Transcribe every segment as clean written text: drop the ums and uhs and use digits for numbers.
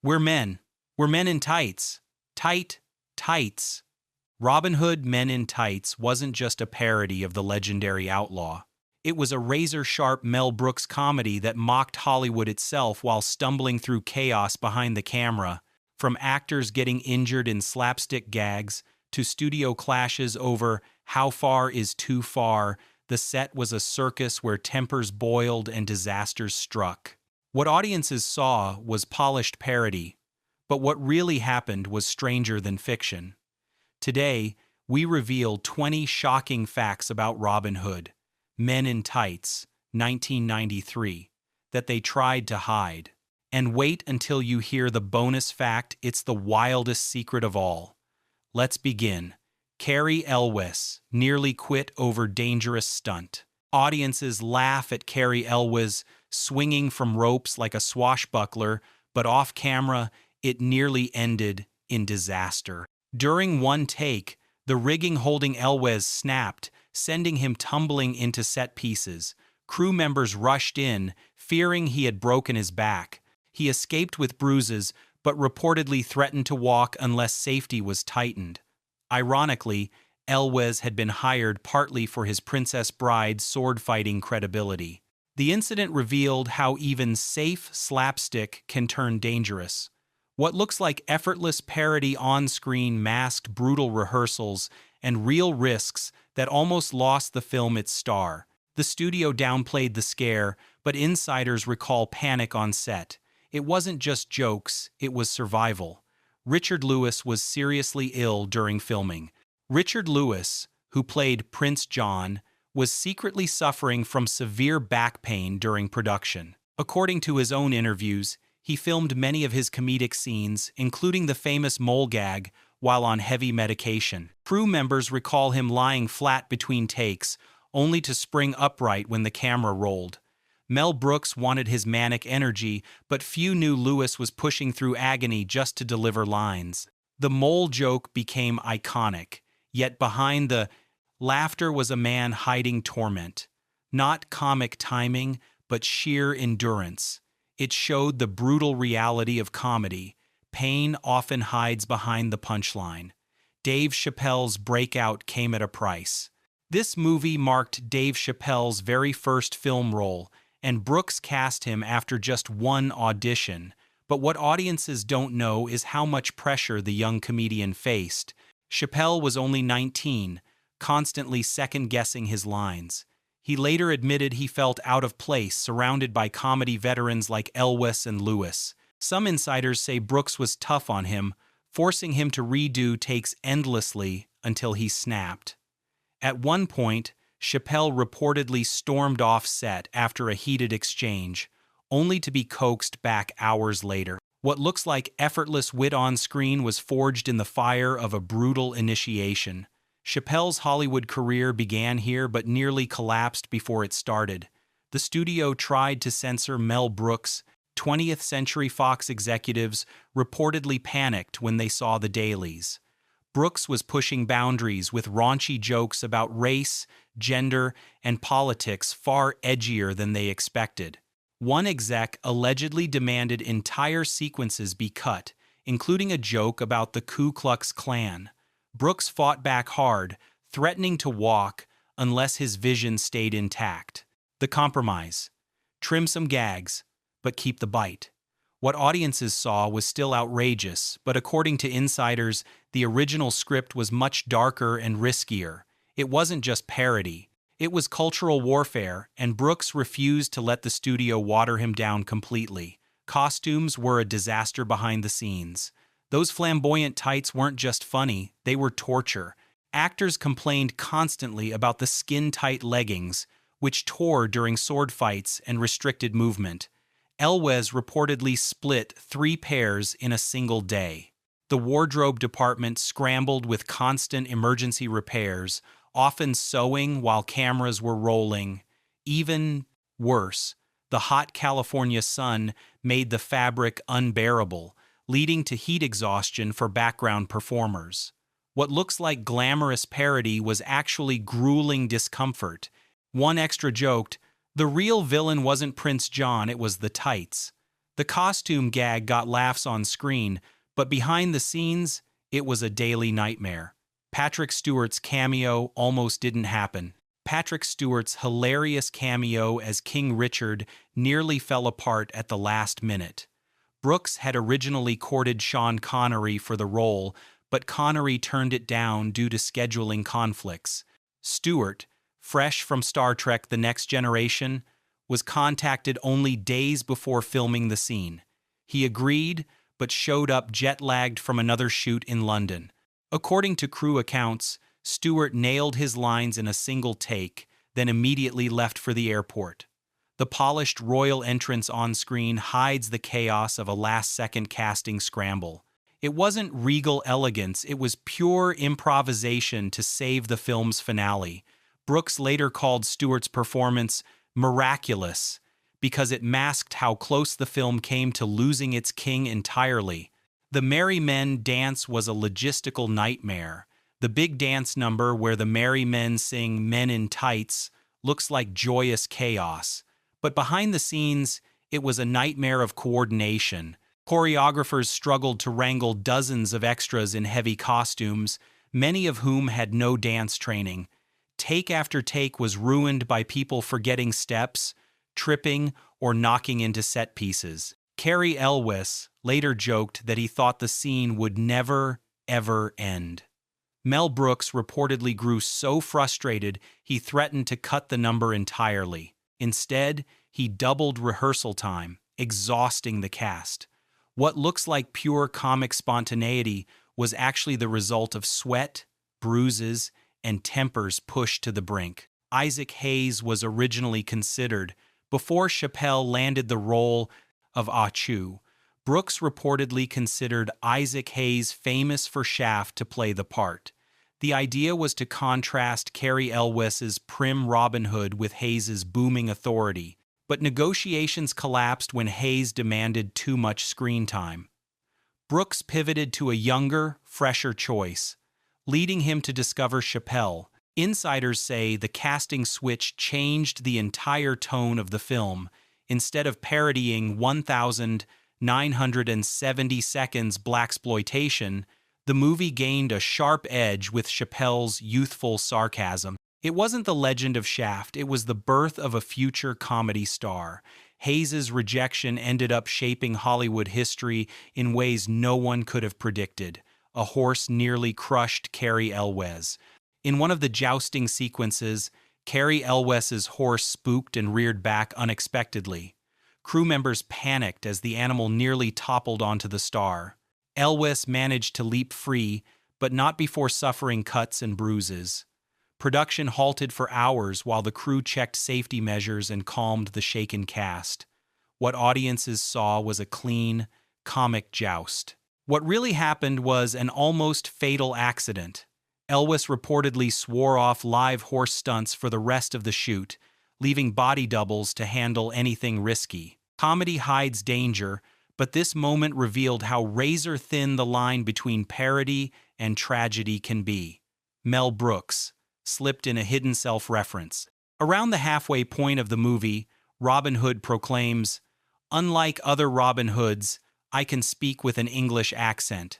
We're men. We're men in tights. Tight, tights. Robin Hood Men in Tights wasn't just a parody of the legendary outlaw. It was a razor-sharp Mel Brooks comedy that mocked Hollywood itself while stumbling through chaos behind the camera, from actors getting injured in slapstick gags to studio clashes over how far is too far. The set was a circus where tempers boiled and disasters struck. What audiences saw was polished parody, but what really happened was stranger than fiction. Today, we reveal 20 shocking facts about Robin Hood, Men in Tights, 1993, that they tried to hide. And wait until you hear the bonus fact, it's the wildest secret of all. Let's begin. Cary Elwes nearly quit over dangerous stunt. Audiences laugh at Cary Elwes swinging from ropes like a swashbuckler, but off camera, it nearly ended in disaster. During one take, the rigging holding Elwes snapped, sending him tumbling into set pieces. Crew members rushed in, fearing he had broken his back. He escaped with bruises, but reportedly threatened to walk unless safety was tightened. Ironically, Elwes had been hired partly for his Princess Bride sword-fighting credibility. The incident revealed how even safe slapstick can turn dangerous. What looks like effortless parody on-screen masked brutal rehearsals and real risks that almost lost the film its star. The studio downplayed the scare, but insiders recall panic on set. It wasn't just jokes, it was survival. Richard Lewis was seriously ill during filming. Richard Lewis, who played Prince John, was secretly suffering from severe back pain during production. According to his own interviews, he filmed many of his comedic scenes, including the famous mole gag, while on heavy medication. Crew members recall him lying flat between takes, only to spring upright when the camera rolled. Mel Brooks wanted his manic energy, but few knew Lewis was pushing through agony just to deliver lines. The mole joke became iconic, yet behind the laughter was a man hiding torment. Not comic timing, but sheer endurance. It showed the brutal reality of comedy. Pain often hides behind the punchline. Dave Chappelle's breakout came at a price. This movie marked Dave Chappelle's very first film role, and Brooks cast him after just one audition. But what audiences don't know is how much pressure the young comedian faced. Chappelle was only 19, constantly second-guessing his lines. He later admitted he felt out of place surrounded by comedy veterans like Elwes and Lewis. Some insiders say Brooks was tough on him, forcing him to redo takes endlessly until he snapped. At one point, Chappelle reportedly stormed off set after a heated exchange, only to be coaxed back hours later. What looks like effortless wit on screen was forged in the fire of a brutal initiation. Chappelle's Hollywood career began here but nearly collapsed before it started. The studio tried to censor Mel Brooks. 20th Century Fox executives reportedly panicked when they saw the dailies. Brooks was pushing boundaries with raunchy jokes about race, gender, and politics far edgier than they expected. One exec allegedly demanded entire sequences be cut, including a joke about the Ku Klux Klan. Brooks fought back hard, threatening to walk unless his vision stayed intact. The compromise: trim some gags, but keep the bite. What audiences saw was still outrageous, but according to insiders, the original script was much darker and riskier. It wasn't just parody. It was cultural warfare, and Brooks refused to let the studio water him down completely. Costumes were a disaster behind the scenes. Those flamboyant tights weren't just funny, they were torture. Actors complained constantly about the skin-tight leggings, which tore during sword fights and restricted movement. Elwes reportedly split 3 pairs in a single day. The wardrobe department scrambled with constant emergency repairs, often sewing while cameras were rolling. Even worse, the hot California sun made the fabric unbearable, leading to heat exhaustion for background performers. What looks like glamorous parody was actually grueling discomfort. One extra joked, "The real villain wasn't Prince John, it was the tights." The costume gag got laughs on screen, but behind the scenes, it was a daily nightmare. Patrick Stewart's cameo almost didn't happen. Patrick Stewart's hilarious cameo as King Richard nearly fell apart at the last minute. Brooks had originally courted Sean Connery for the role, but Connery turned it down due to scheduling conflicts. Stewart, fresh from Star Trek: The Next Generation, was contacted only days before filming the scene. He agreed, but showed up jet-lagged from another shoot in London. According to crew accounts, Stewart nailed his lines in a single take, then immediately left for the airport. The polished royal entrance on screen hides the chaos of a last-second casting scramble. It wasn't regal elegance, it was pure improvisation to save the film's finale. Brooks later called Stewart's performance miraculous because it masked how close the film came to losing its king entirely. The Merry Men dance was a logistical nightmare. The big dance number where the Merry Men sing Men in Tights looks like joyous chaos. But behind the scenes, it was a nightmare of coordination. Choreographers struggled to wrangle dozens of extras in heavy costumes, many of whom had no dance training. Take after take was ruined by people forgetting steps, tripping, or knocking into set pieces. Cary Elwes later joked that he thought the scene would never, ever end. Mel Brooks reportedly grew so frustrated he threatened to cut the number entirely. Instead, he doubled rehearsal time, exhausting the cast. What looks like pure comic spontaneity was actually the result of sweat, bruises, and tempers pushed to the brink. Isaac Hayes was originally considered before Chappelle landed the role of Achu. Brooks reportedly considered Isaac Hayes, famous for Shaft, to play the part. The idea was to contrast Cary Elwes's prim Robin Hood with Hayes's booming authority, but negotiations collapsed when Hayes demanded too much screen time. Brooks pivoted to a younger, fresher choice, leading him to discover Chappelle. Insiders say the casting switch changed the entire tone of the film. Instead of parodying 1,970 seconds blaxploitation, the movie gained a sharp edge with Chappelle's youthful sarcasm. It wasn't the legend of Shaft, it was the birth of a future comedy star. Hayes's rejection ended up shaping Hollywood history in ways no one could have predicted. A horse nearly crushed Cary Elwes. In one of the jousting sequences, Cary Elwes's horse spooked and reared back unexpectedly. Crew members panicked as the animal nearly toppled onto the star. Elwes managed to leap free, but not before suffering cuts and bruises. Production halted for hours while the crew checked safety measures and calmed the shaken cast. What audiences saw was a clean, comic joust. What really happened was an almost fatal accident. Elwes reportedly swore off live horse stunts for the rest of the shoot, leaving body doubles to handle anything risky. Comedy hides danger, but this moment revealed how razor-thin the line between parody and tragedy can be. Mel Brooks slipped in a hidden self-reference. Around the halfway point of the movie, Robin Hood proclaims, "Unlike other Robin Hoods, I can speak with an English accent."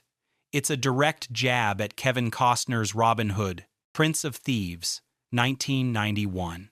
It's a direct jab at Kevin Costner's Robin Hood, Prince of Thieves, 1991.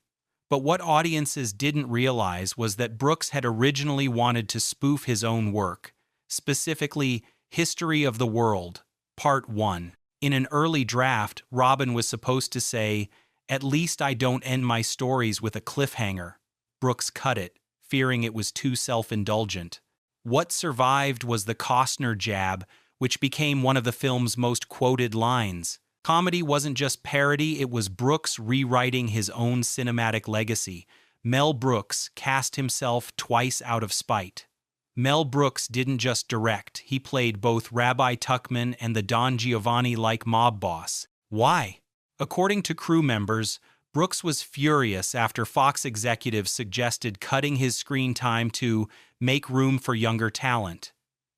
But what audiences didn't realize was that Brooks had originally wanted to spoof his own work, specifically History of the World, Part 1. In an early draft, Robin was supposed to say, "At least I don't end my stories with a cliffhanger." Brooks cut it, fearing it was too self-indulgent. What survived was the Costner jab, which became one of the film's most quoted lines. Comedy wasn't just parody, it was Brooks rewriting his own cinematic legacy. Mel Brooks cast himself twice out of spite. Mel Brooks didn't just direct, he played both Rabbi Tuckman and the Don Giovanni-like mob boss. Why? According to crew members, Brooks was furious after Fox executives suggested cutting his screen time to make room for younger talent.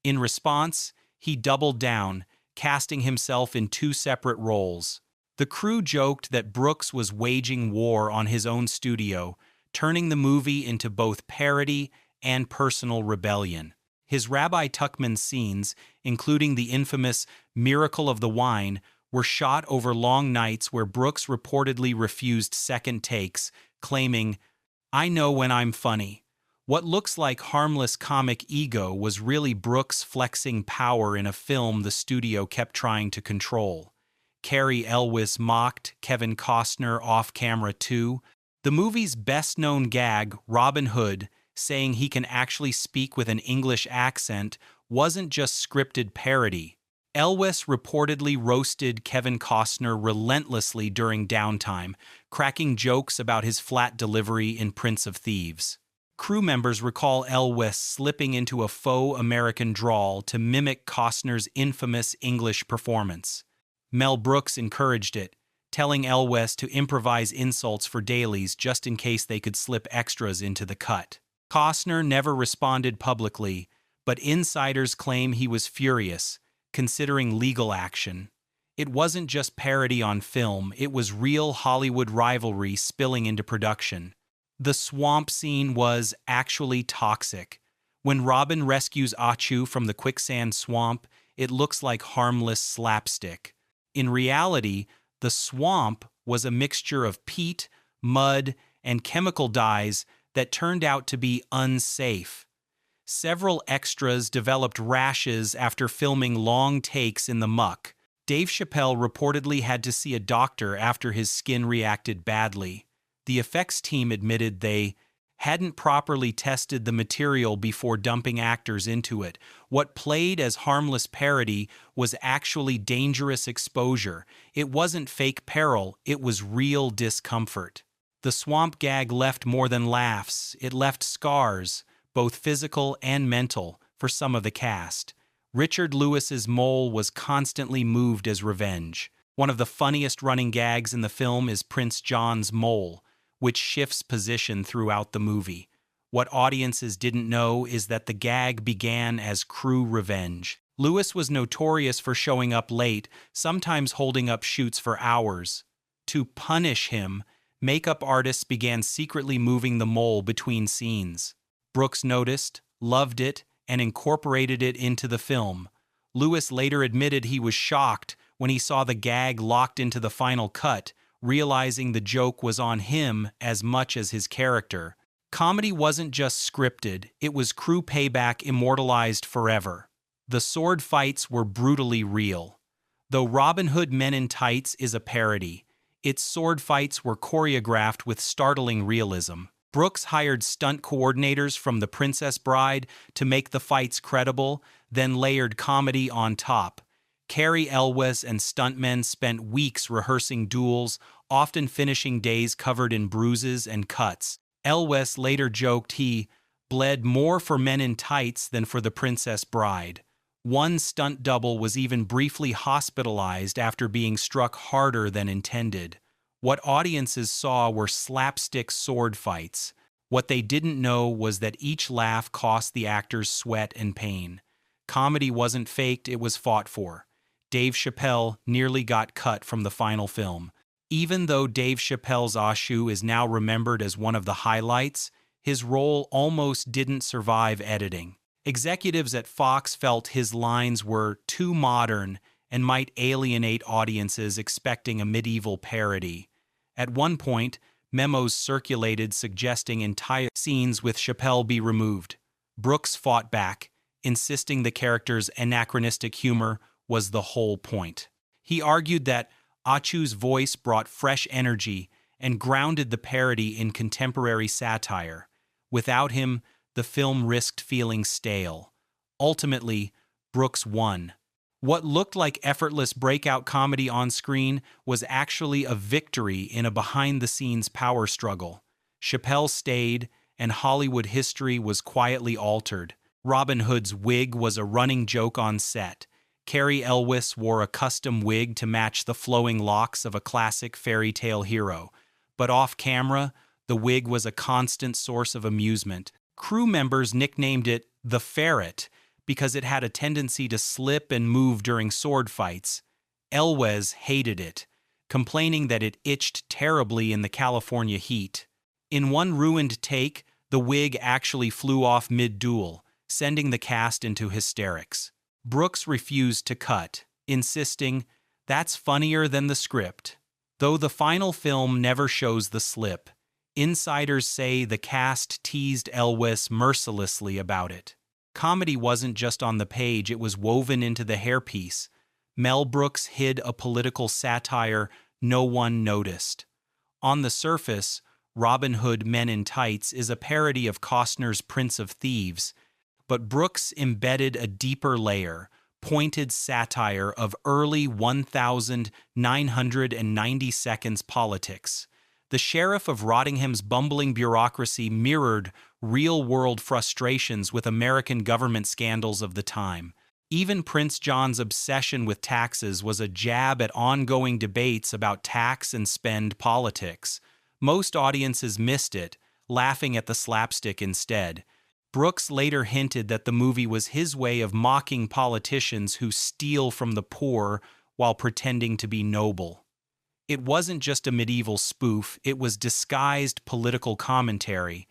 In response, he doubled down, casting himself in 2 separate roles. The crew joked that Brooks was waging war on his own studio, turning the movie into both parody and personal rebellion. His Rabbi Tuckman scenes, including the infamous Miracle of the Wine, were shot over long nights where Brooks reportedly refused second takes, claiming, "I know when I'm funny." What looks like harmless comic ego was really Brooks flexing power in a film the studio kept trying to control. Cary Elwes mocked Kevin Costner off-camera too. The movie's best-known gag, Robin Hood, saying he can actually speak with an English accent, wasn't just scripted parody. Elwes reportedly roasted Kevin Costner relentlessly during downtime, cracking jokes about his flat delivery in Prince of Thieves. Crew members recall Elwes slipping into a faux American drawl to mimic Costner's infamous English performance. Mel Brooks encouraged it, telling Elwes to improvise insults for dailies just in case they could slip extras into the cut. Costner never responded publicly, but insiders claim he was furious, considering legal action. It wasn't just parody on film, it was real Hollywood rivalry spilling into production. The swamp scene was actually toxic. When Robin rescues Achu from the quicksand swamp, it looks like harmless slapstick. In reality, the swamp was a mixture of peat, mud, and chemical dyes that turned out to be unsafe. Several extras developed rashes after filming long takes in the muck. Dave Chappelle reportedly had to see a doctor after his skin reacted badly. The effects team admitted they hadn't properly tested the material before dumping actors into it. What played as harmless parody was actually dangerous exposure. It wasn't fake peril, it was real discomfort. The swamp gag left more than laughs. It left scars, both physical and mental, for some of the cast. Richard Lewis's mole was constantly moved as revenge. One of the funniest running gags in the film is Prince John's mole, which shifts position throughout the movie. What audiences didn't know is that the gag began as crew revenge. Lewis was notorious for showing up late, sometimes holding up shoots for hours. To punish him, makeup artists began secretly moving the mole between scenes. Brooks noticed, loved it, and incorporated it into the film. Lewis later admitted he was shocked when he saw the gag locked into the final cut, realizing the joke was on him as much as his character. Comedy wasn't just scripted, it was crew payback immortalized forever. The sword fights were brutally real. Though Robin Hood Men in Tights is a parody, its sword fights were choreographed with startling realism. Brooks hired stunt coordinators from The Princess Bride to make the fights credible, then layered comedy on top. Cary Elwes and stuntmen spent weeks rehearsing duels, often finishing days covered in bruises and cuts. Elwes later joked he bled more for Men in Tights than for The Princess Bride. One stunt double was even briefly hospitalized after being struck harder than intended. What audiences saw were slapstick sword fights. What they didn't know was that each laugh cost the actors sweat and pain. Comedy wasn't faked, it was fought for. Dave Chappelle nearly got cut from the final film. Even though Dave Chappelle's Achu is now remembered as one of the highlights, his role almost didn't survive editing. Executives at Fox felt his lines were too modern and might alienate audiences expecting a medieval parody. At one point, memos circulated suggesting entire scenes with Chappelle be removed. Brooks fought back, insisting the character's anachronistic humor was the whole point. He argued that Achu's voice brought fresh energy and grounded the parody in contemporary satire. Without him, the film risked feeling stale. Ultimately, Brooks won. What looked like effortless breakout comedy on screen was actually a victory in a behind-the-scenes power struggle. Chappelle stayed, and Hollywood history was quietly altered. Robin Hood's wig was a running joke on set. Cary Elwes wore a custom wig to match the flowing locks of a classic fairy tale hero. But off-camera, the wig was a constant source of amusement. Crew members nicknamed it the Ferret because it had a tendency to slip and move during sword fights. Elwes hated it, complaining that it itched terribly in the California heat. In one ruined take, the wig actually flew off mid-duel, sending the cast into hysterics. Brooks refused to cut, insisting, "That's funnier than the script." Though the final film never shows the slip, insiders say the cast teased Elwes mercilessly about it. Comedy wasn't just on the page, it was woven into the hairpiece. Mel Brooks hid a political satire no one noticed. On the surface, Robin Hood Men in Tights is a parody of Costner's Prince of Thieves, but Brooks embedded a deeper layer, pointed satire of early 1990 seconds politics. The sheriff of Rottingham's bumbling bureaucracy mirrored real-world frustrations with American government scandals of the time. Even Prince John's obsession with taxes was a jab at ongoing debates about tax and spend politics. Most audiences missed it, laughing at the slapstick instead. Brooks later hinted that the movie was his way of mocking politicians who steal from the poor while pretending to be noble. It wasn't just a medieval spoof, it was disguised political commentary.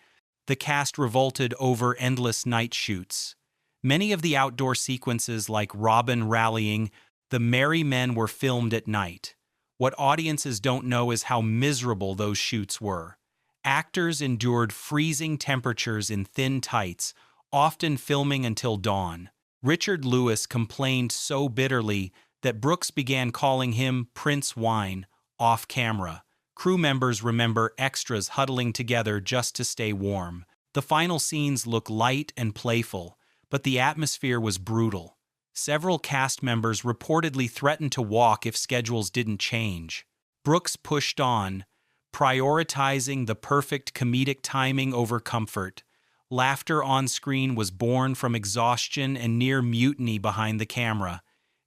The cast revolted over endless night shoots. Many of the outdoor sequences, like Robin rallying, the merry men, were filmed at night. What audiences don't know is how miserable those shoots were. Actors endured freezing temperatures in thin tights, often filming until dawn. Richard Lewis complained so bitterly that Brooks began calling him Prince Wine off camera. Crew members remember extras huddling together just to stay warm. The final scenes look light and playful, but the atmosphere was brutal. Several cast members reportedly threatened to walk if schedules didn't change. Brooks pushed on, prioritizing the perfect comedic timing over comfort. Laughter on screen was born from exhaustion and near mutiny behind the camera.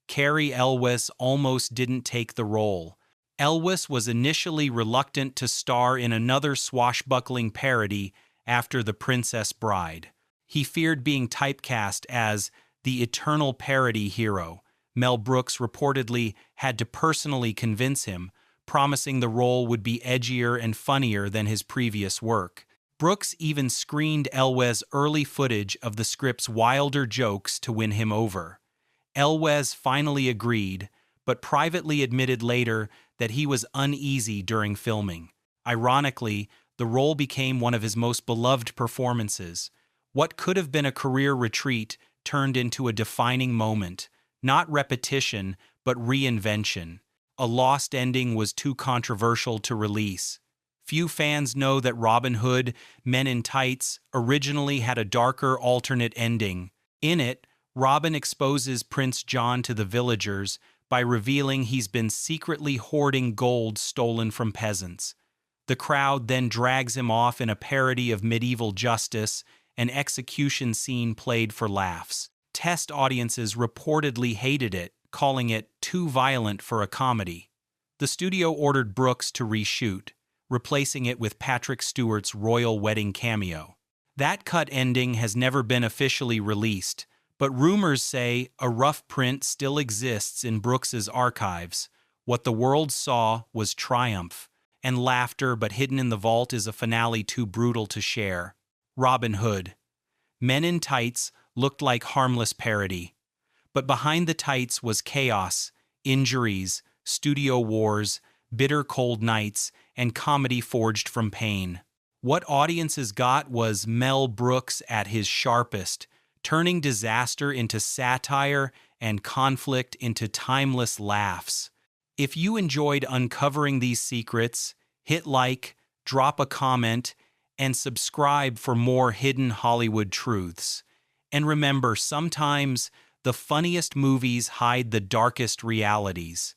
Cary Elwes almost didn't take the role. Elwes was initially reluctant to star in another swashbuckling parody after The Princess Bride. He feared being typecast as the eternal parody hero. Mel Brooks reportedly had to personally convince him, promising the role would be edgier and funnier than his previous work. Brooks even screened Elwes' early footage of the script's wilder jokes to win him over. Elwes finally agreed, but privately admitted later that he was uneasy during filming. Ironically, the role became one of his most beloved performances. What could have been a career retreat turned into a defining moment, not repetition, but reinvention. A lost ending was too controversial to release. Few fans know that Robin Hood Men in Tights originally had a darker alternate ending. In it, Robin exposes Prince John to the villagers by revealing he's been secretly hoarding gold stolen from peasants. The crowd then drags him off in a parody of medieval justice, an execution scene played for laughs. Test audiences reportedly hated it, calling it too violent for a comedy. The studio ordered Brooks to reshoot, replacing it with Patrick Stewart's royal wedding cameo. That cut ending has never been officially released, but rumors say a rough print still exists in Brooks's archives. What the world saw was triumph and laughter, but hidden in the vault is a finale too brutal to share. Robin Hood Men in Tights looked like harmless parody, but behind the tights was chaos, injuries, studio wars, bitter cold nights, and comedy forged from pain. What audiences got was Mel Brooks at his sharpest, turning disaster into satire and conflict into timeless laughs. If you enjoyed uncovering these secrets, hit like, drop a comment, and subscribe for more hidden Hollywood truths. And remember, sometimes the funniest movies hide the darkest realities.